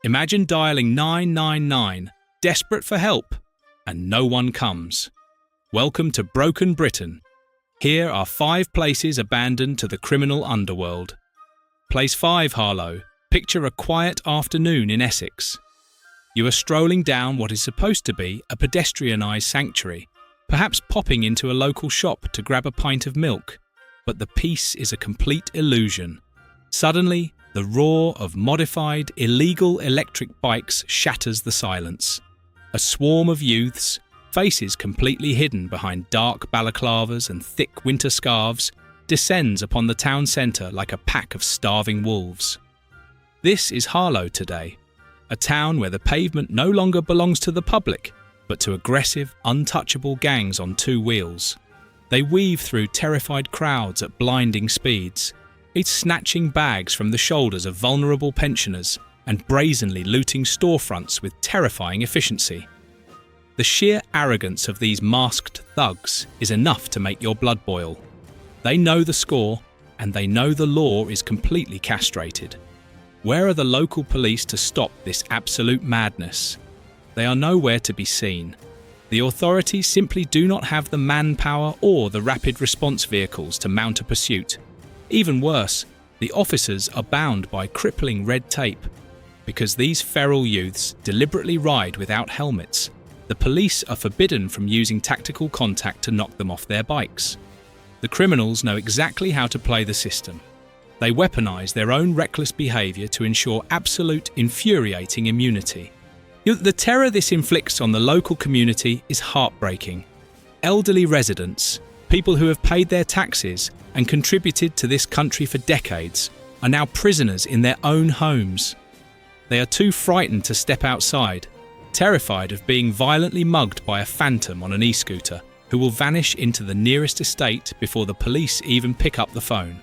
Imagine dialing 999, desperate for help, and no one comes. Welcome to Broken Britain. Here are 5 places abandoned to the criminal underworld. Place 5, Harlow. Picture a quiet afternoon in Essex. You are strolling down what is supposed to be a pedestrianised sanctuary, perhaps popping into a local shop to grab a pint of milk. But the peace is a complete illusion. Suddenly, the roar of modified, illegal electric bikes shatters the silence. A swarm of youths, faces completely hidden behind dark balaclavas and thick winter scarves, descends upon the town centre like a pack of starving wolves. This is Harlow today, a town where the pavement no longer belongs to the public, but to aggressive, untouchable gangs on 2 wheels. They weave through terrified crowds at blinding speeds, each snatching bags from the shoulders of vulnerable pensioners and brazenly looting storefronts with terrifying efficiency. The sheer arrogance of these masked thugs is enough to make your blood boil. They know the score, and they know the law is completely castrated. Where are the local police to stop this absolute madness? They are nowhere to be seen. The authorities simply do not have the manpower or the rapid response vehicles to mount a pursuit. Even worse, the officers are bound by crippling red tape. Because these feral youths deliberately ride without helmets, the police are forbidden from using tactical contact to knock them off their bikes. The criminals know exactly how to play the system. They weaponize their own reckless behaviour to ensure absolute, infuriating immunity. The terror this inflicts on the local community is heartbreaking. Elderly residents, people who have paid their taxes and contributed to this country for decades, are now prisoners in their own homes. They are too frightened to step outside, terrified of being violently mugged by a phantom on an e-scooter who will vanish into the nearest estate before the police even pick up the phone.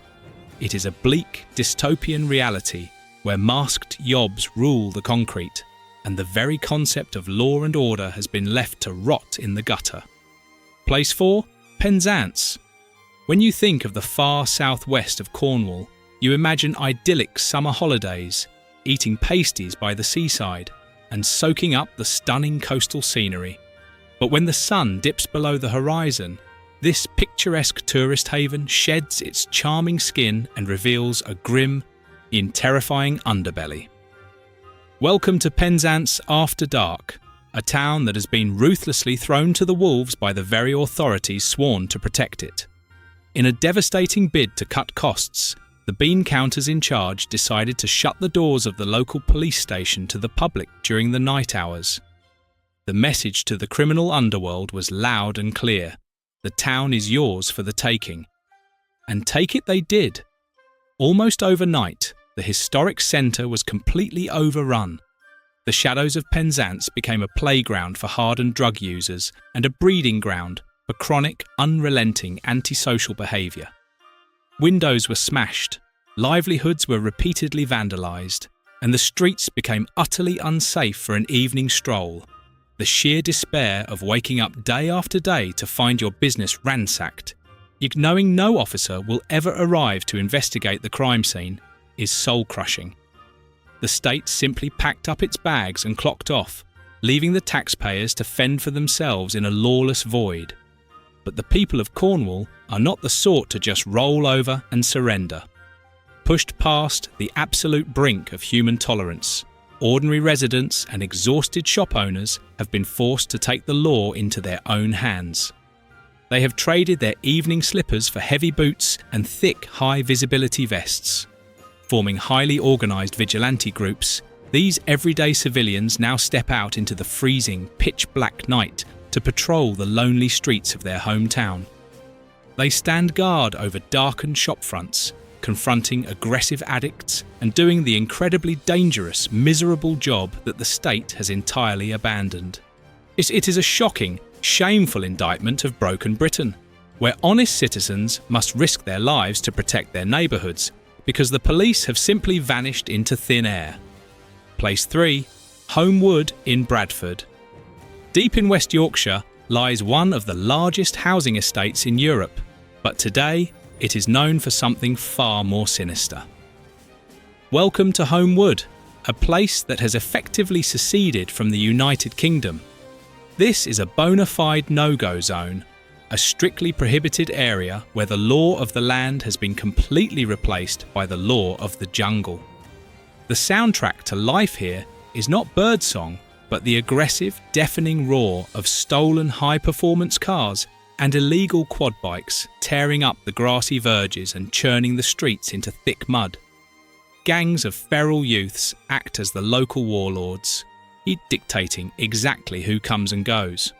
It is a bleak, dystopian reality where masked yobs rule the concrete, and the very concept of law and order has been left to rot in the gutter. Place 4, Penzance. When you think of the far southwest of Cornwall, you imagine idyllic summer holidays, eating pasties by the seaside, and soaking up the stunning coastal scenery. But when the sun dips below the horizon, this picturesque tourist haven sheds its charming skin and reveals a grim, yet terrifying underbelly. Welcome to Penzance After Dark, a town that has been ruthlessly thrown to the wolves by the very authorities sworn to protect it. In a devastating bid to cut costs, the bean counters in charge decided to shut the doors of the local police station to the public during the night hours. The message to the criminal underworld was loud and clear. The town is yours for the taking. And take it they did. Almost overnight, the historic centre was completely overrun. The shadows of Penzance became a playground for hardened drug users and a breeding ground for chronic, unrelenting antisocial behaviour. Windows were smashed, livelihoods were repeatedly vandalised, and the streets became utterly unsafe for an evening stroll. The sheer despair of waking up day after day to find your business ransacked, yet knowing no officer will ever arrive to investigate the crime scene, is soul-crushing. The state simply packed up its bags and clocked off, leaving the taxpayers to fend for themselves in a lawless void. But the people of Cornwall are not the sort to just roll over and surrender. Pushed past the absolute brink of human tolerance, ordinary residents and exhausted shop owners have been forced to take the law into their own hands. They have traded their evening slippers for heavy boots and thick, high-visibility vests. Forming highly organised vigilante groups, these everyday civilians now step out into the freezing, pitch-black night to patrol the lonely streets of their hometown. They stand guard over darkened shopfronts, confronting aggressive addicts and doing the incredibly dangerous, miserable job that the state has entirely abandoned. It is a shocking, shameful indictment of broken Britain, where honest citizens must risk their lives to protect their neighbourhoods because the police have simply vanished into thin air. Place 3, Home Wood in Bradford. Deep in West Yorkshire lies one of the largest housing estates in Europe, but today it is known for something far more sinister. Welcome to Home Wood, a place that has effectively seceded from the United Kingdom. This is a bona fide no-go zone, a strictly prohibited area where the law of the land has been completely replaced by the law of the jungle. The soundtrack to life here is not birdsong, but the aggressive, deafening roar of stolen high-performance cars and illegal quad bikes tearing up the grassy verges and churning the streets into thick mud. Gangs of feral youths act as the local warlords, each dictating exactly who comes and goes.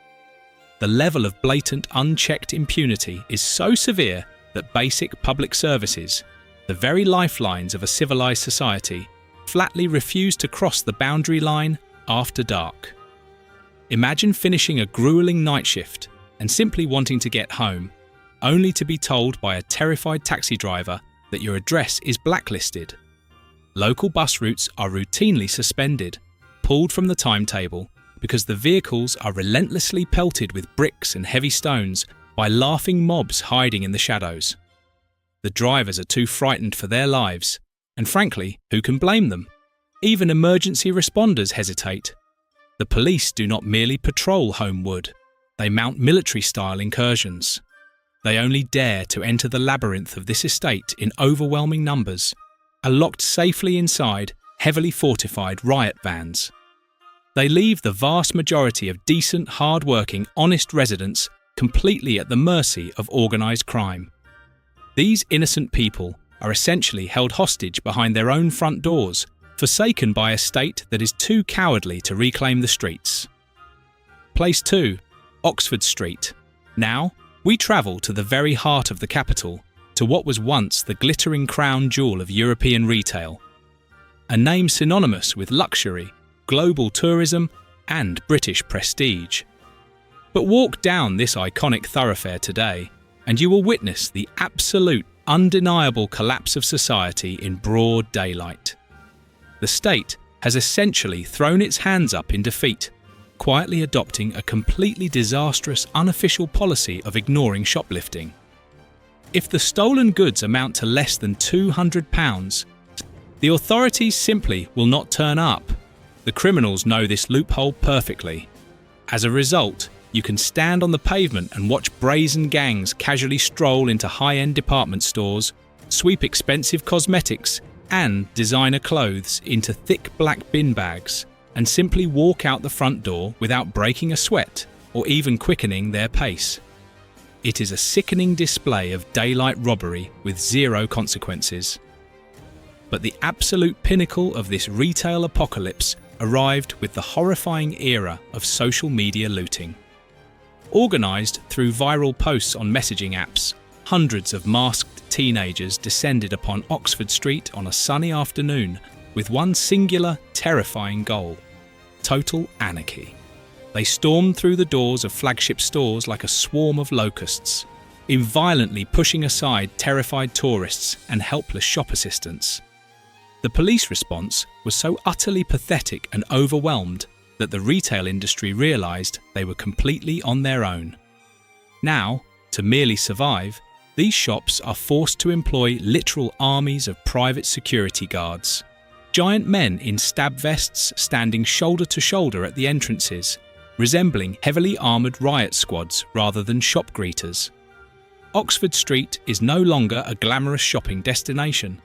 The level of blatant, unchecked impunity is so severe that basic public services, the very lifelines of a civilized society, flatly refuse to cross the boundary line after dark. Imagine finishing a grueling night shift and simply wanting to get home, only to be told by a terrified taxi driver that your address is blacklisted. Local bus routes are routinely suspended, pulled from the timetable, because the vehicles are relentlessly pelted with bricks and heavy stones by laughing mobs hiding in the shadows. The drivers are too frightened for their lives, and frankly, who can blame them? Even emergency responders hesitate. The police do not merely patrol Homewood, they mount military-style incursions. They only dare to enter the labyrinth of this estate in overwhelming numbers, are locked safely inside heavily fortified riot vans. They leave the vast majority of decent, hard-working, honest residents completely at the mercy of organised crime. These innocent people are essentially held hostage behind their own front doors, forsaken by a state that is too cowardly to reclaim the streets. Place 2, Oxford Street. Now, we travel to the very heart of the capital, to what was once the glittering crown jewel of European retail. A name synonymous with luxury, global tourism, and British prestige. But walk down this iconic thoroughfare today, and you will witness the absolute, undeniable collapse of society in broad daylight. The state has essentially thrown its hands up in defeat, quietly adopting a completely disastrous unofficial policy of ignoring shoplifting. If the stolen goods amount to less than £200, the authorities simply will not turn up. The criminals know this loophole perfectly. As a result, you can stand on the pavement and watch brazen gangs casually stroll into high-end department stores, sweep expensive cosmetics and designer clothes into thick black bin bags, and simply walk out the front door without breaking a sweat or even quickening their pace. It is a sickening display of daylight robbery with zero consequences. But the absolute pinnacle of this retail apocalypse arrived with the horrifying era of social media looting. Organised through viral posts on messaging apps, hundreds of masked teenagers descended upon Oxford Street on a sunny afternoon with one singular, terrifying goal: total anarchy. They stormed through the doors of flagship stores like a swarm of locusts, violently pushing aside terrified tourists and helpless shop assistants. The police response was so utterly pathetic and overwhelmed that the retail industry realised they were completely on their own. Now, to merely survive, these shops are forced to employ literal armies of private security guards. Giant men in stab vests standing shoulder to shoulder at the entrances, resembling heavily armoured riot squads rather than shop greeters. Oxford Street is no longer a glamorous shopping destination.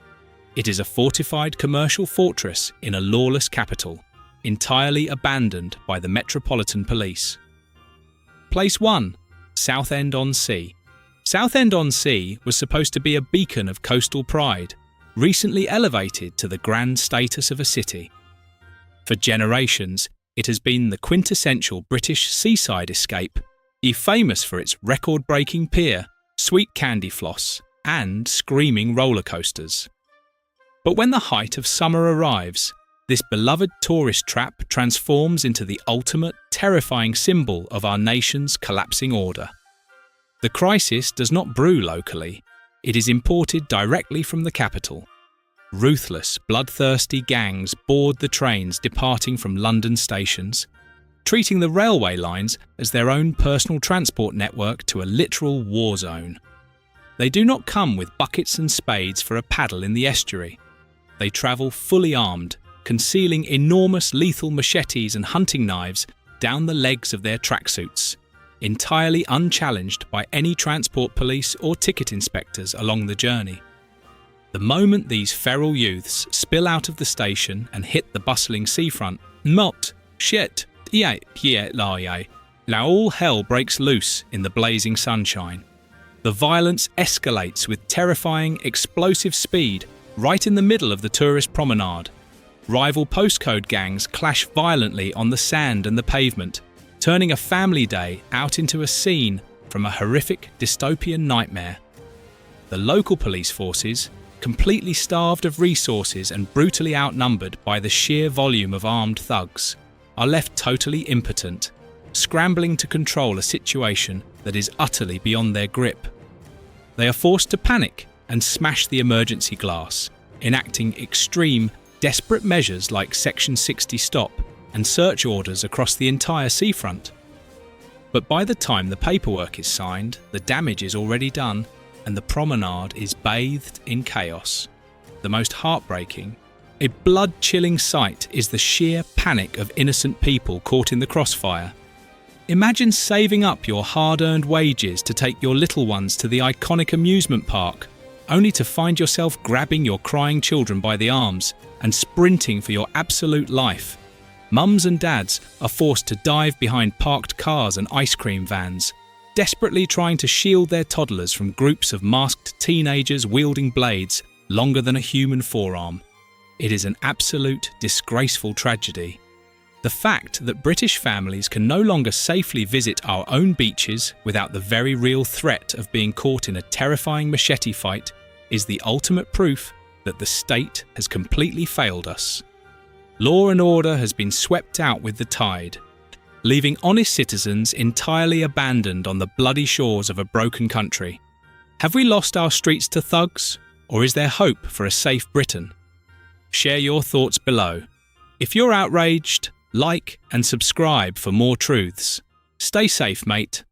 It is a fortified commercial fortress in a lawless capital, entirely abandoned by the Metropolitan Police. Place 1. Southend-on-Sea. Southend-on-Sea was supposed to be a beacon of coastal pride, recently elevated to the grand status of a city. For generations, it has been the quintessential British seaside escape, famous for its record-breaking pier, sweet candy floss, and screaming roller coasters. But when the height of summer arrives, this beloved tourist trap transforms into the ultimate, terrifying symbol of our nation's collapsing order. The crisis does not brew locally, it is imported directly from the capital. Ruthless, bloodthirsty gangs board the trains departing from London stations, treating the railway lines as their own personal transport network to a literal war zone. They do not come with buckets and spades for a paddle in the estuary. They travel fully armed, concealing enormous lethal machetes and hunting knives down the legs of their tracksuits, entirely unchallenged by any transport police or ticket inspectors along the journey. The moment these feral youths spill out of the station and hit the bustling seafront, all hell breaks loose in the blazing sunshine. The violence escalates with terrifying, explosive speed right in the middle of the tourist promenade. Rival postcode gangs clash violently on the sand and the pavement, turning a family day out into a scene from a horrific dystopian nightmare. The local police forces, completely starved of resources and brutally outnumbered by the sheer volume of armed thugs, are left totally impotent, scrambling to control a situation that is utterly beyond their grip. They are forced to panic and smash the emergency glass, enacting extreme, desperate measures like Section 60 stop and search orders across the entire seafront. But by the time the paperwork is signed, the damage is already done, and the promenade is bathed in chaos. The most heartbreaking, a blood-chilling sight is the sheer panic of innocent people caught in the crossfire. Imagine saving up your hard-earned wages to take your little ones to the iconic amusement park, only to find yourself grabbing your crying children by the arms and sprinting for your absolute life. Mums and dads are forced to dive behind parked cars and ice cream vans, desperately trying to shield their toddlers from groups of masked teenagers wielding blades longer than a human forearm. It is an absolute disgraceful tragedy. The fact that British families can no longer safely visit our own beaches without the very real threat of being caught in a terrifying machete fight is the ultimate proof that the state has completely failed us. Law and order has been swept out with the tide, leaving honest citizens entirely abandoned on the bloody shores of a broken country. Have we lost our streets to thugs, or is there hope for a safe Britain? Share your thoughts below. If you're outraged, like and subscribe for more truths. Stay safe, mate.